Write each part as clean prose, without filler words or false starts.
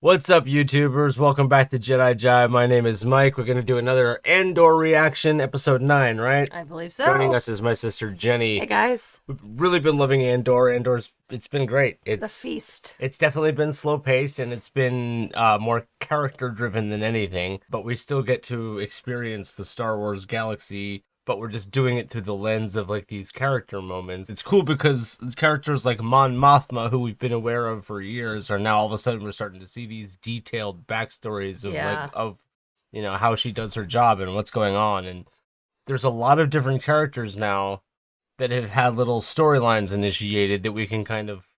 What's up, YouTubers? Welcome back to Jedi Jive. My name is Mike. We're going to do another Andor reaction, episode 9, right? I believe so. Joining us is my sister, Jenny. Hey, guys. We've really been loving Andor. It's been great. It's a feast. It's definitely been slow-paced, and it's been more character-driven than anything. But we still get to experience the Star Wars galaxy, but we're just doing it through the lens of like these character moments. It's cool because characters like Mon Mothma, who we've been aware of for years, are now all of a sudden we're starting to see these detailed backstories of how she does her job and what's going on. And there's a lot of different characters now that have had little storylines initiated that we can kind of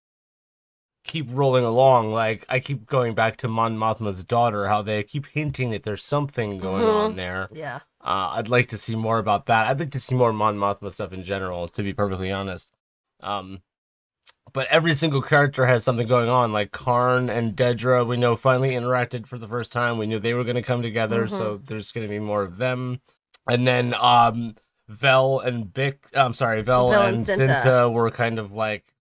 keep rolling along. Like, I keep going back to Mon Mothma's daughter, how they keep hinting that there's something going on there. Yeah. I'd like to see more about that. I'd like to see more Mon Mothma stuff in general, to be perfectly honest. But every single character has something going on. Like Karn and Dedra, we know, finally interacted for the first time. We knew they were going to come together, so there's going to be more of them. And then Vel and Cinta were kind of like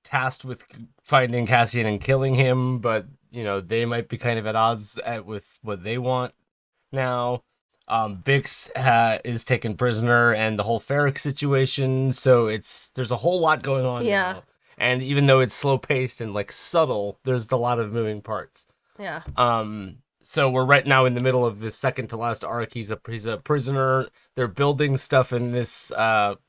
tasked with finding Cassian and killing him, but they might be kind of at odds with what they want now. Bix is taken prisoner, and the whole Ferric situation. So there's a whole lot going on now. And even though it's slow paced and like subtle, there's a lot of moving parts. Yeah. So we're right now in the middle of this second to last arc. He's a prisoner. They're building stuff in this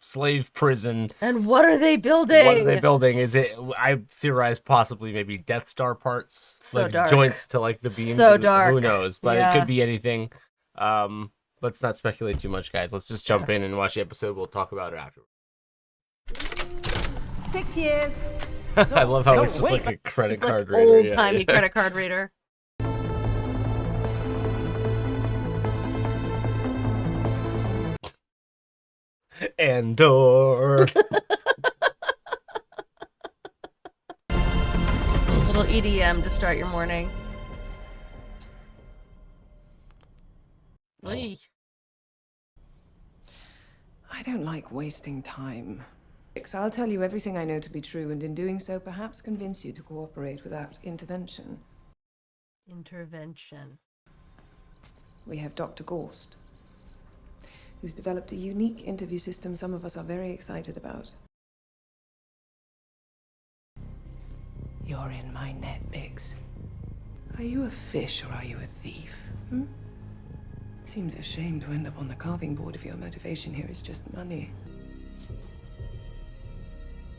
slave prison. And what are they building? What are they building? Is it? I theorize possibly maybe Death Star parts, so like dark. joints to like the beams. So dark. Who knows? But it could be anything. Let's not speculate too much, guys. Let's just jump in and watch the episode. We'll talk about it after. 6 years. I love how it's just like a credit card reader. Old-timey credit card reader. Andor. A little EDM to start your morning. Oy. I don't like wasting time. I'll tell you everything I know to be true, and in doing so, perhaps convince you to cooperate without intervention. Intervention. We have Dr. Gorst, who's developed a unique interview system some of us are very excited about. You're in my net, Biggs. Are you a fish or are you a thief? Seems a shame to end up on the carving board if your motivation here is just money.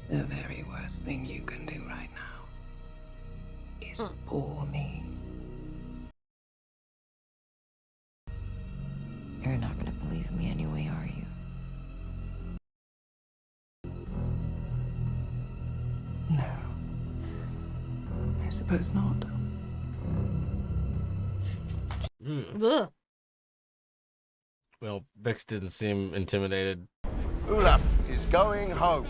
The very worst thing you can do right now is bore me. You're not gonna believe me anyway, are you? No. I suppose not. Ugh. Well, Bix didn't seem intimidated. Olaf is going home.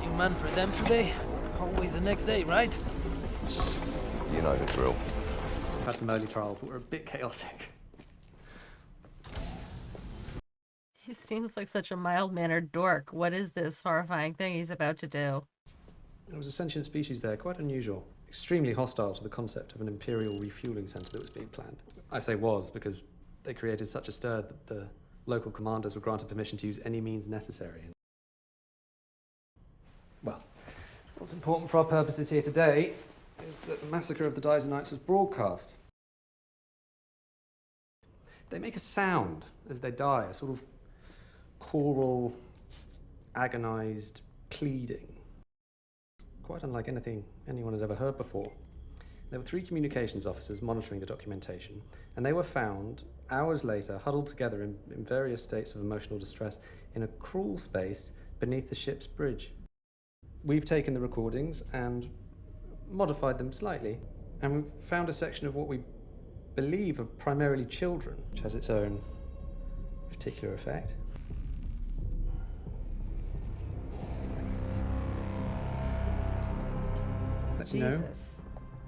You man for them today? Always the next day, right? You know the drill. Had some early trials that were a bit chaotic. He seems like such a mild-mannered dork. What is this horrifying thing he's about to do? There was a sentient species there, quite unusual. Extremely hostile to the concept of an Imperial refueling centre that was being planned. I say was because they created such a stir that the local commanders were granted permission to use any means necessary. Well, what's important for our purposes here today is that the massacre of the Dysonites was broadcast. They make a sound as they die, a sort of choral, agonized pleading. Quite unlike anything anyone had ever heard before. There were 3 communications officers monitoring the documentation, and they were found hours later huddled together in various states of emotional distress in a crawl space beneath the ship's bridge. We've taken the recordings and modified them slightly, and we've found a section of what we believe are primarily children, which has its own particular effect. Let me know Jesus.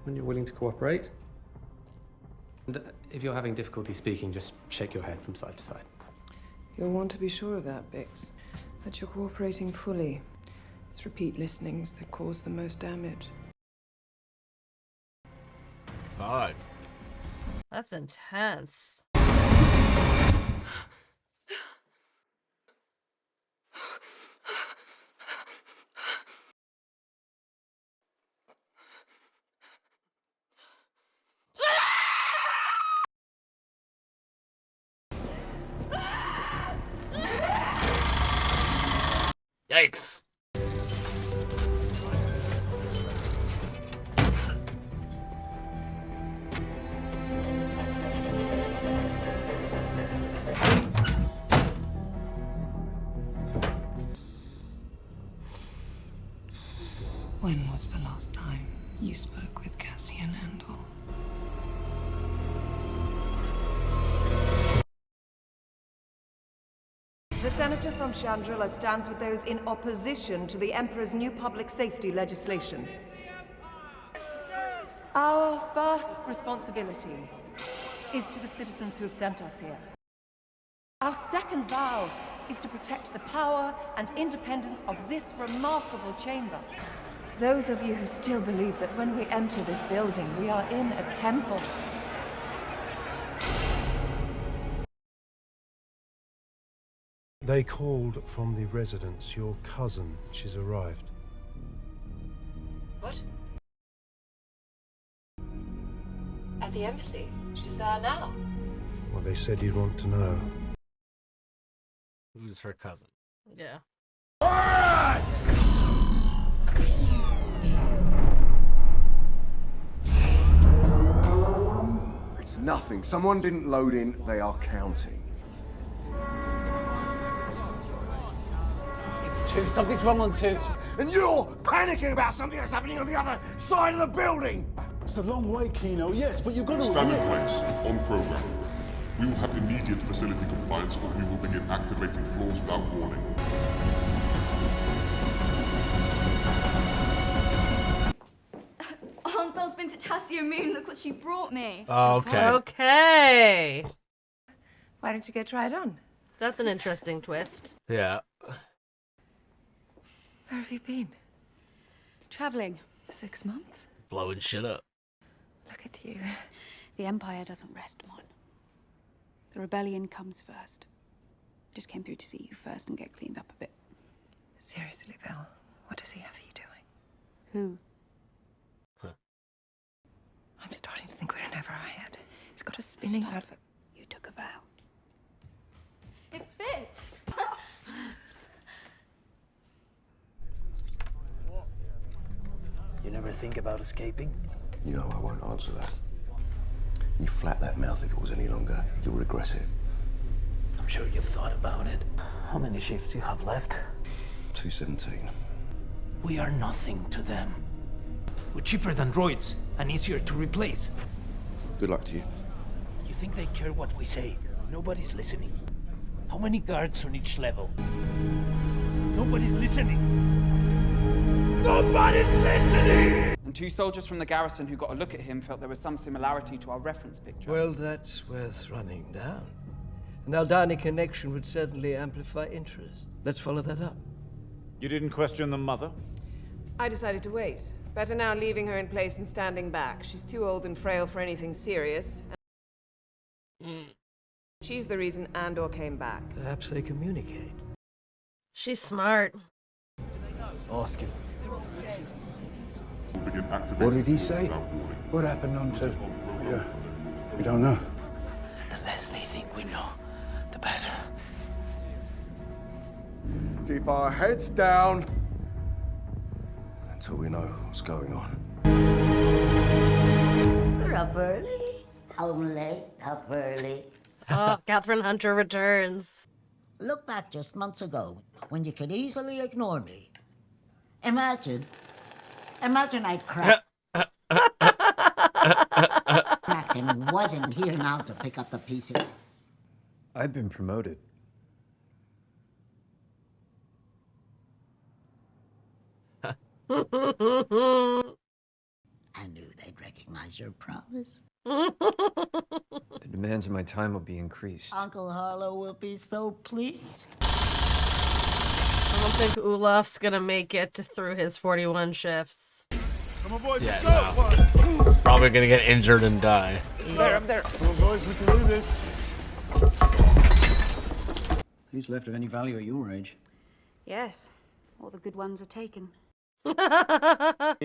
when you're willing to cooperate. And if you're having difficulty speaking, just shake your head from side to side. You'll want to be sure of that, Bix. That you're cooperating fully. It's repeat listenings that cause the most damage. Fuck. That's intense. Yikes. When was the last time you spoke with Cassian Andor? The senator from Chandrila stands with those in opposition to the Emperor's new public safety legislation. Our first responsibility is to the citizens who have sent us here. Our second vow is to protect the power and independence of this remarkable chamber. Those of you who still believe that when we enter this building, we are in a temple. They called from the residence. Your cousin, she's arrived. What? At the embassy? She's there now. Well, they said you'd want to know. Who's her cousin? Yeah. It's nothing. Someone didn't load in. They are counting. It's 2. Something's wrong on 2. And you're panicking about something that's happening on the other side of the building! It's a long way, Kino, yes, but you've got to Stand in admit... place, on program. We will have immediate facility compliance or we will begin activating floors without warning. Aunt Belle's been to Tassia Moon. Look what she brought me. Okay. Okay. Why don't you go try it on? That's an interesting twist. Yeah. Where have you been? Travelling. 6 months? Blowing shit up. Look at you. The Empire doesn't rest, Mon. The rebellion comes first. Just came through to see you first and get cleaned up a bit. Seriously, Belle, what does he have you doing? Who? I'm starting to think we're in over our heads. He's got a spinning out of it. You took a vow. It fits. You never think about escaping? You know I won't answer that. You flap that mouth if it was any longer, you'll regret it. I'm sure you've thought about it. How many shifts do you have left? 217. We are nothing to them. We're cheaper than droids and easier to replace. Good luck to you. You think they care what we say? Nobody's listening. How many guards on each level? Nobody's listening. Nobody's listening! And 2 soldiers from the garrison who got a look at him felt there was some similarity to our reference picture. Well, that's worth running down. An Aldani connection would certainly amplify interest. Let's follow that up. You didn't question the mother? I decided to wait. Better now leaving her in place and standing back. She's too old and frail for anything serious. She's the reason Andor came back. Perhaps they communicate. She's smart. Ask him. We'll begin activating What did he floors say? without warning. What happened on 2? Yeah, we don't know. The less they think we know, the better. Keep our heads down until we know what's going on. We're up early. Home late, up early. Oh, Catherine Hunter returns. Look back just months ago when you could easily ignore me. Imagine I cracked and wasn't here now to pick up the pieces. I've been promoted. I knew they'd recognize your promise. The demands of my time will be increased. Uncle Harlow will be so pleased. I don't think Olaf's gonna make it through his 41 shifts. Come Come on, boys, Yeah, let's go. no. Probably gonna get injured and die. I'm there. Come on, boys, we can do this. Who's left of any value at your age? Yes, all the good ones are taken. We've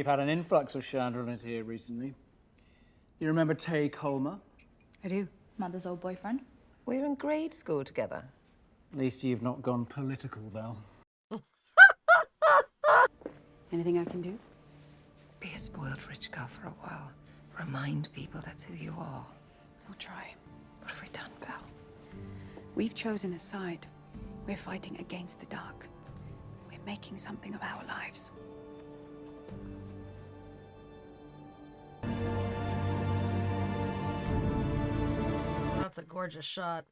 had an influx of Chandrillans here recently. You remember Tay Colmer? I do. Mother's old boyfriend? We were in grade school together. At least you've not gone political, Val. Anything I can do? Be a spoiled rich girl for a while. Remind people that's who you are. We'll try. What have we done, Val? We've chosen a side. We're fighting against the dark. We're making something of our lives. That's a gorgeous shot.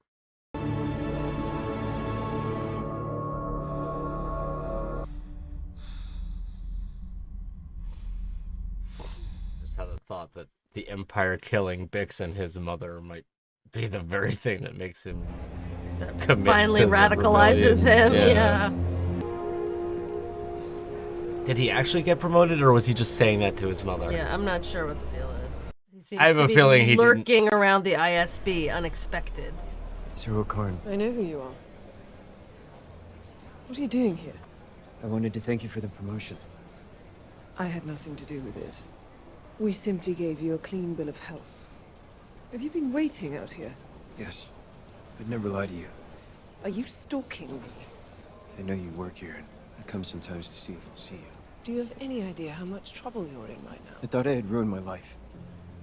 Just had a thought that the Empire killing Bix and his mother might be the very thing that makes him commit Finally to the radicalizes him. rebellion. Yeah. Did he actually get promoted, or was he just saying that to his mother? Yeah, I'm not sure what the deal is. He seems I have to a be feeling he didn't- lurking around the ISB, unexpected. Zero Karn. I know who you are. What are you doing here? I wanted to thank you for the promotion. I had nothing to do with it. We simply gave you a clean bill of health. Have you been waiting out here? Yes. I'd never lie to you. Are you stalking me? I know you work here, and I come sometimes to see if I'll see you. Do you have any idea how much trouble you're in right now? I thought I had ruined my life.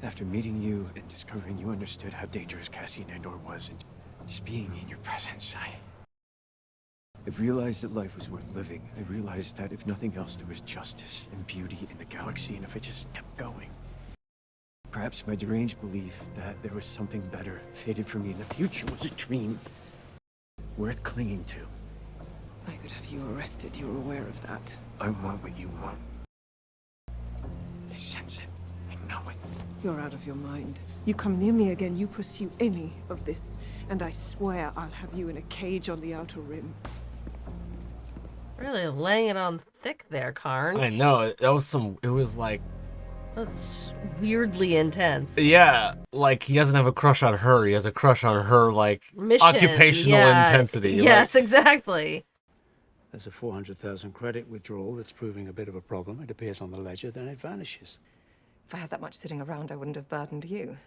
After meeting you and discovering you understood how dangerous Cassian Andor was, and just being in your presence, I realized that life was worth living. I realized that if nothing else, there was justice and beauty in the galaxy, and if I just kept going. Perhaps my deranged belief that there was something better fated for me in the future was a dream worth clinging to. I could have you arrested. You're aware of that. I want what you want. I sense it. I know it. You're out of your mind. You come near me again, you pursue any of this, and I swear I'll have you in a cage on the Outer Rim. Really laying it on thick there, Karn. I know, that was it was like... That's weirdly intense. Yeah, like he doesn't have a crush on her, he has a crush on her, like, Mission. occupational intensity. Yes, exactly. There's a 400,000 credit withdrawal that's proving a bit of a problem. It appears on the ledger, then it vanishes. If I had that much sitting around, I wouldn't have burdened you.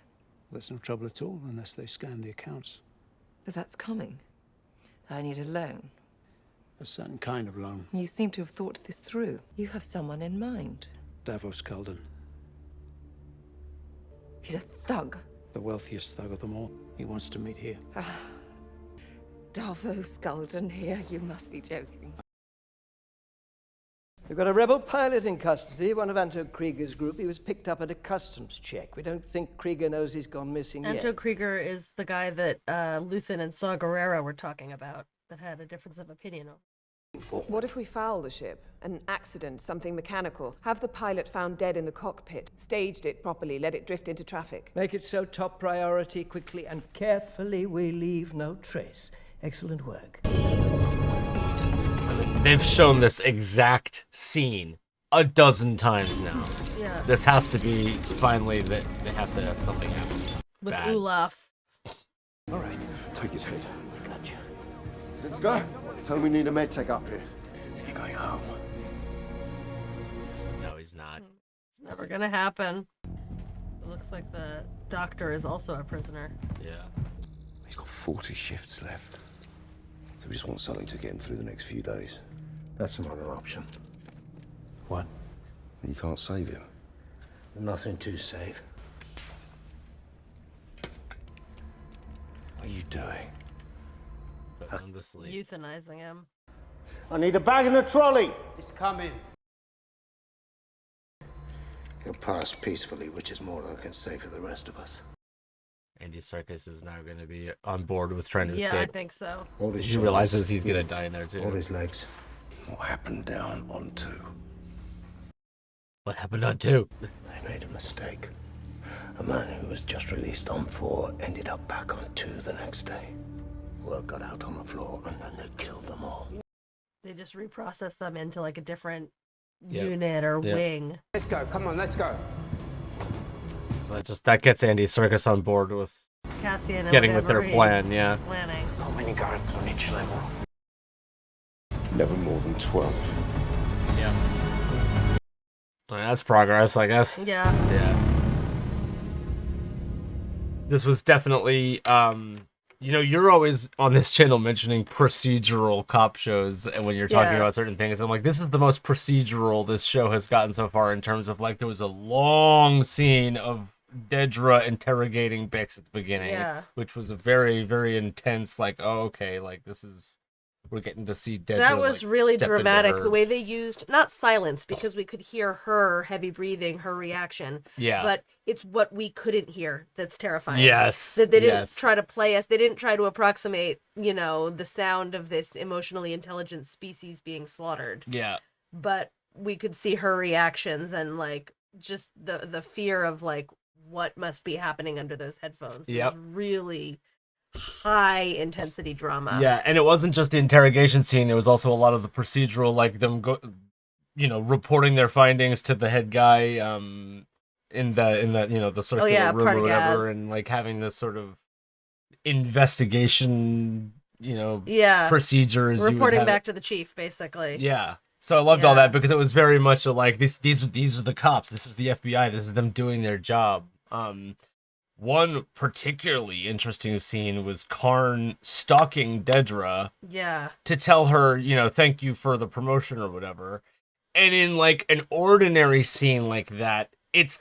There's no trouble at all unless they scan the accounts. But that's coming. I need a loan. A certain kind of loan. You seem to have thought this through. You have someone in mind. Davos Cullen. He's a thug. The wealthiest thug of them all. He wants to meet here. Davos Golden here. You must be joking. We've got a rebel pilot in custody, one of Anto Krieger's group. He was picked up at a customs check. We don't think Krieger knows he's gone missing Anto yet. Krieger is the guy that Luthen and Saw Gerrera were talking about that had a difference of opinion on. What if we foul the ship? An accident, something mechanical. Have the pilot found dead in the cockpit. Staged it properly, let it drift into traffic. Make it so top priority, quickly and carefully we leave no trace. Excellent work. They've shown this exact scene a dozen times now. Yeah. This has to be finally that they have to have something happen. With bad. Olaf. All right, take his head. I got you. Zinska, tell him we need a med tech up here. You're going home. No, he's not. It's never gonna happen. It looks like the doctor is also a prisoner. Yeah. He's got 40 shifts left. So we just want something to get him through the next few days. That's another option. What? You can't save him. Nothing to save. What are you doing? Put him to sleep. Euthanizing him. I need a bag and a trolley. It's coming. He'll pass peacefully, which is more than I can say for the rest of us. Andy Serkis is now going to be on board with trying to Yeah, escape. I think so. He realizes he's going to die in there too. All his legs. What happened down on 2? What happened on 2? They made a mistake. A man who was just released on 4 ended up back on 2 the next day. Word got out on the floor and then they killed them all. They just reprocess them into like a different unit or wing. Let's go. Come on, let's go. So that gets Andy Serkis on board with Cassian and getting with whatever their he's plan. Yeah. Planning. How many guards on each level? Never more than 12. Yeah. That's progress, I guess. Yeah. Yeah. This was definitely, you're always on this channel mentioning procedural cop shows, and when you're talking about certain things, I'm like, this is the most procedural this show has gotten so far in terms of, like, there was a long scene of Dedra interrogating Bix at the beginning, which was a very, very intense, like, oh, okay, like, we're getting to see Dedra. That was like, really step dramatic. into her. The way they used, not silence, because we could hear her heavy breathing, her reaction. Yeah. But it's what we couldn't hear that's terrifying. Yes. That they didn't try to play us. They didn't try to approximate, the sound of this emotionally intelligent species being slaughtered. Yeah. But we could see her reactions and, like, just the fear of, like, what must be happening under those headphones. It was really high intensity drama. Yeah, and it wasn't just the interrogation scene. There was also a lot of the procedural, like them reporting their findings to the head guy in the circular room or whatever, and like having this sort of investigation, procedures. Reporting back to the chief, basically. Yeah. So I loved all that because it was very much like these are the cops. This is the FBI. This is them doing their job. One particularly interesting scene was Karn stalking Dedra. Yeah. To tell her, thank you for the promotion or whatever. And in like an ordinary scene like that, it's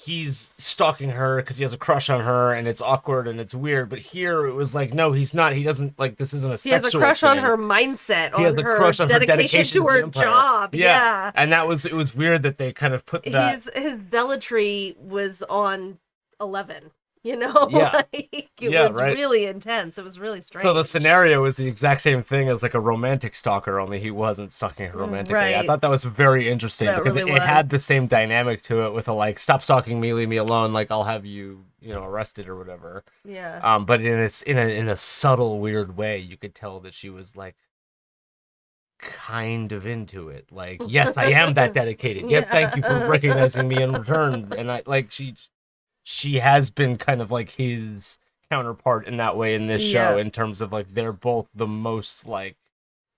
he's stalking her because he has a crush on her and it's awkward and it's weird. But here it was like, no, he's not. He doesn't this isn't a sexual He has a crush on thing. her mindset, He has a crush on her dedication to her job. Yeah. And it was weird that they kind of put that. His zealotry was on 11. Yeah. Like, it was really intense. It was really strange. So the scenario was the exact same thing as like a romantic stalker, only he wasn't stalking her romantically. Right. I thought that was very interesting because it had the same dynamic to it with a like, stop stalking me, leave me alone, like I'll have you, arrested or whatever. Yeah. But in a subtle, weird way, you could tell that she was like kind of into it. Like, yes, I am that dedicated. Yes, thank you for recognizing me in return. And I like she has been kind of like his counterpart in that way in this show, in terms of like they're both the most like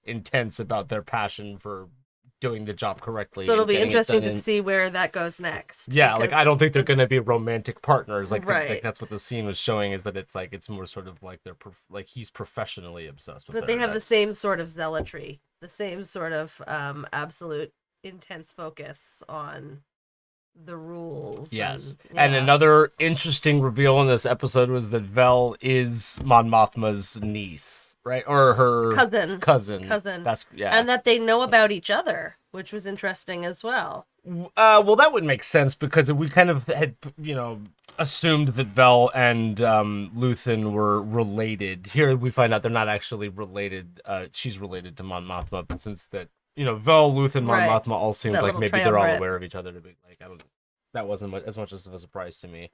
intense about their passion for doing the job correctly. So it'll be interesting to see where that goes next. Yeah, like I don't think they're going to be romantic partners. Like, right. That's what the scene was showing, is that it's more sort of like he's professionally obsessed with her. But they have the same sort of zealotry, the same sort of absolute intense focus on the rules. Yes. And another interesting reveal in this episode was that Vel is Mon Mothma's niece, right? Or her cousin. That's And that they know about each other, which was interesting as well. Well, that would make sense because we kind of had, assumed that Vel and Luthen were related. Here we find out they're not actually related. She's related to Mon Mothma, but since that, Vel, Luthen, Mon Mothma all seemed That like little maybe they're all triumvirate. aware of each other. To be like, that wasn't as much of a surprise to me.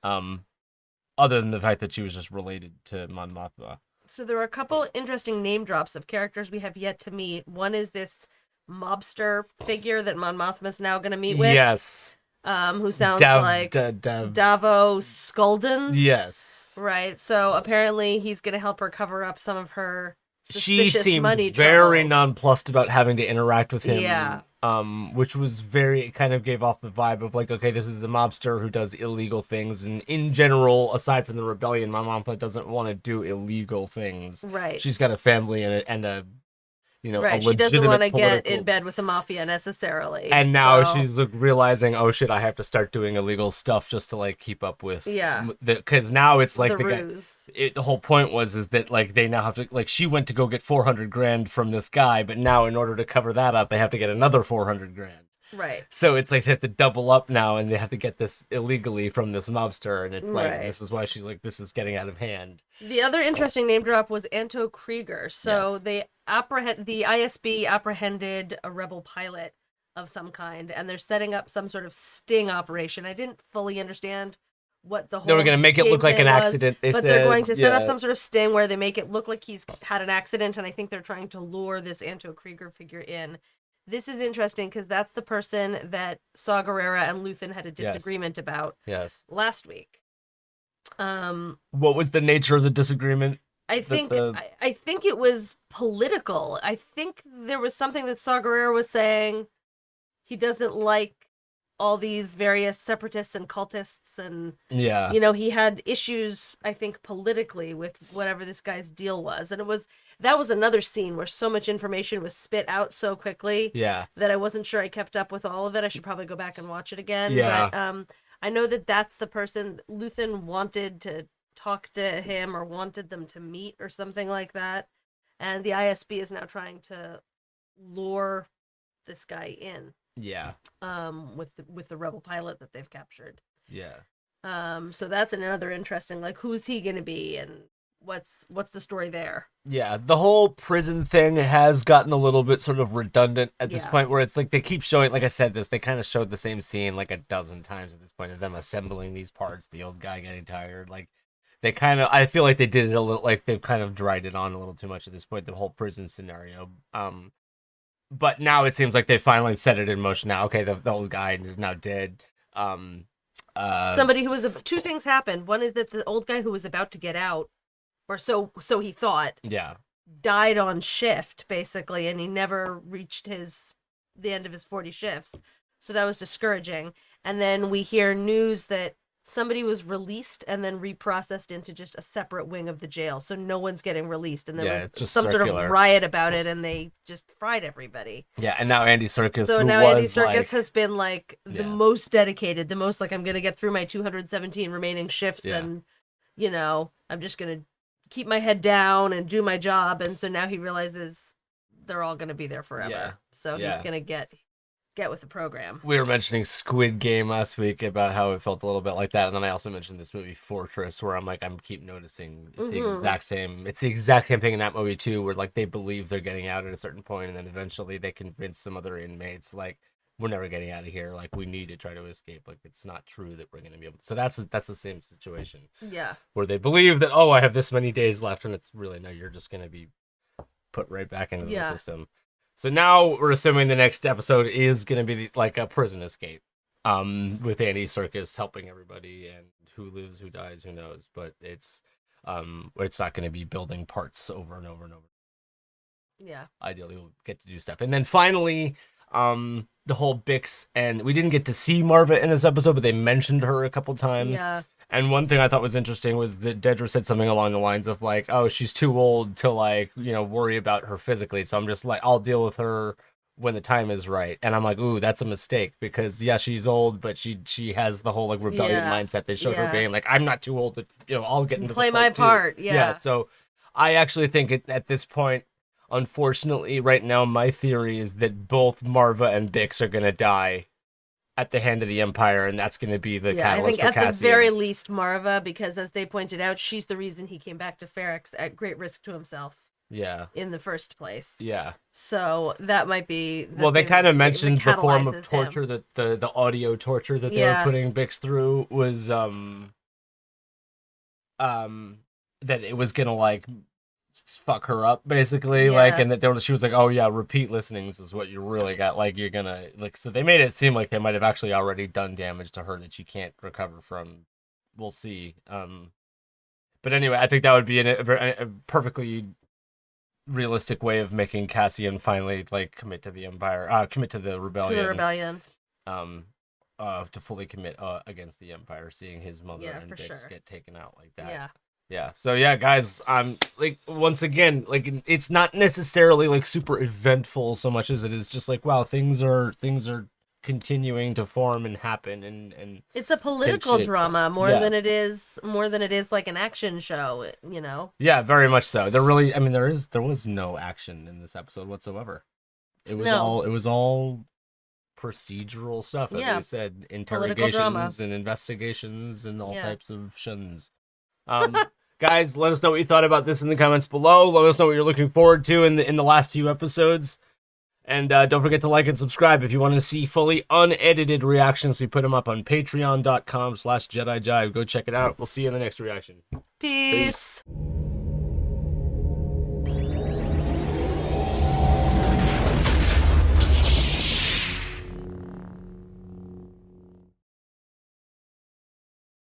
Other than the fact that she was just related to Mon Mothma. So there were a couple interesting name drops of characters we have yet to meet. One is this mobster figure that Mon Mothma's now going to meet with. Yes. Who sounds like Davo Skulden. Yes. Right. So apparently he's going to help her cover up some of her She suspicious seemed money very troubles. nonplussed about having to interact with him. Yeah. Which was it kind of gave off the vibe of like, okay, this is a mobster who does illegal things, and in general, aside from the rebellion, my mom doesn't want to do illegal things. Right. She's got a family and a right. a She doesn't legitimate want to get political- in bed with the mafia necessarily. And now so- she's realizing, oh shit, I have to start doing illegal stuff just to like keep up with. Yeah. Because now it's like The guy. ruse. The whole point is that like they now have to, like, she went to go get 400 grand from this guy, but now in order to cover that up, they have to get another 400 grand. Right. So it's like they have to double up now, and they have to get this illegally from this mobster, and it's like, Right. this is why she's like, this is getting out of hand. The other interesting name drop was Anto Krieger. So the ISB apprehended a rebel pilot of some kind, and they're setting up some sort of sting operation. I didn't fully understand what the whole They were going to make it look like game an plan was, accident. They but said, they're going to set up yeah. some sort of sting where they make it look like he's had an accident, and I think they're trying to lure this Anto Krieger figure in this is interesting because that's the person that Saw Gerrera and Luthen had a disagreement about last week. What was the nature of the disagreement? I think it was political. I think there was something that Saw Gerrera was saying. He doesn't like all these various separatists and cultists, and he had issues, I think, politically with whatever this guy's deal was. And that was another scene where so much information was spit out so quickly that I wasn't sure I kept up with all of it. I should probably go back and watch it again. But I know that that's the person Luthen wanted to talk to him, or wanted them to meet, or something like that. And the ISB is now trying to lure this guy in. With the rebel pilot that they've captured. So that's another interesting, like, who's he gonna be, and what's the story there? The whole prison thing has gotten a little bit sort of redundant at this point, where it's like they keep showing, like I said, they kind of showed the same scene like a dozen times at this point of them assembling these parts, the old guy getting tired. Like, they kind of, I feel like they did it a little, like they've kind of dried it on a little too much at this point, the whole prison scenario. But now it seems like they finally set it in motion now. Okay, the old guy is now dead. Somebody who was two things happened. One is that the old guy who was about to get out, or so he thought, died on shift basically, and he never reached the end of his 40 shifts. So that was discouraging. And then we hear news that somebody was released and then reprocessed into just a separate wing of the jail. So no one's getting released. And there was just some circular sort of riot about it, and they just fried everybody. And now Andy Serkis, Andy Serkis has been like the most dedicated, the most like, I'm going to get through my 217 remaining shifts, and, I'm just going to keep my head down and do my job. And so now he realizes they're all going to be there forever. So he's going to get with the program. We were mentioning Squid Game last week about how it felt a little bit like that, and then I also mentioned this movie Fortress, where I'm keep noticing it's the exact same. It's the exact same thing in that movie too, where like they believe they're getting out at a certain point, and then eventually they convince some other inmates like, we're never getting out of here. Like, we need to try to escape. Like, it's not true that we're going to be able to. So that's the same situation. Where they believe that, I have this many days left, and it's really, no, you're just going to be put right back into the system. So now we're assuming the next episode is going to be like a prison escape, with Andy Serkis helping everybody, and who lives, who dies, who knows. But it's not going to be building parts over and over and over. Ideally, we'll get to do stuff. And then finally, the whole Bix, and we didn't get to see Marva in this episode, but they mentioned her a couple times. And one thing I thought was interesting was that Dedra said something along the lines of like, oh, she's too old to like, worry about her physically. So I'm just like, I'll deal with her when the time is right. And I'm like, ooh, that's a mistake, because she's old, but she has the whole like rebellion mindset. They showed her being like, I'm not too old to, I'll get into play the my too. part. So I actually think at this point, unfortunately, right now, my theory is that both Marva and Bix are going to die at the hand of the Empire, and that's going to be the catalyst for Cassian. At the very least, Marva, because as they pointed out, she's the reason he came back to Ferrix at great risk to himself. In the first place. So that might be. Well, they kind of mentioned the form of torture that the audio torture that they were putting Bix through was that it was gonna like fuck her up basically, like, and that she was like, oh yeah, repeat listenings is what you really got, like you're gonna like. So they made it seem like they might have actually already done damage to her that she can't recover from. We'll see. But anyway, I think that would be a perfectly realistic way of making Cassian finally like commit to the Empire, commit to the rebellion. To fully commit against the Empire, seeing his mother and Bix get taken out like that. So yeah, guys, like once again, like it's not necessarily like super eventful so much as it is just like, wow, things are continuing to form and happen, and it's a political drama more than it is like an action show, Yeah, very much so. There was no action in this episode whatsoever. It was all procedural stuff, as we said, interrogations and investigations and all types of shuns. Guys, let us know what you thought about this in the comments below. Let us know what you're looking forward to in the last few episodes. And don't forget to like and subscribe if you want to see fully unedited reactions. We put them up on patreon.com/JediJive. Go check it out. We'll see you in the next reaction. Peace.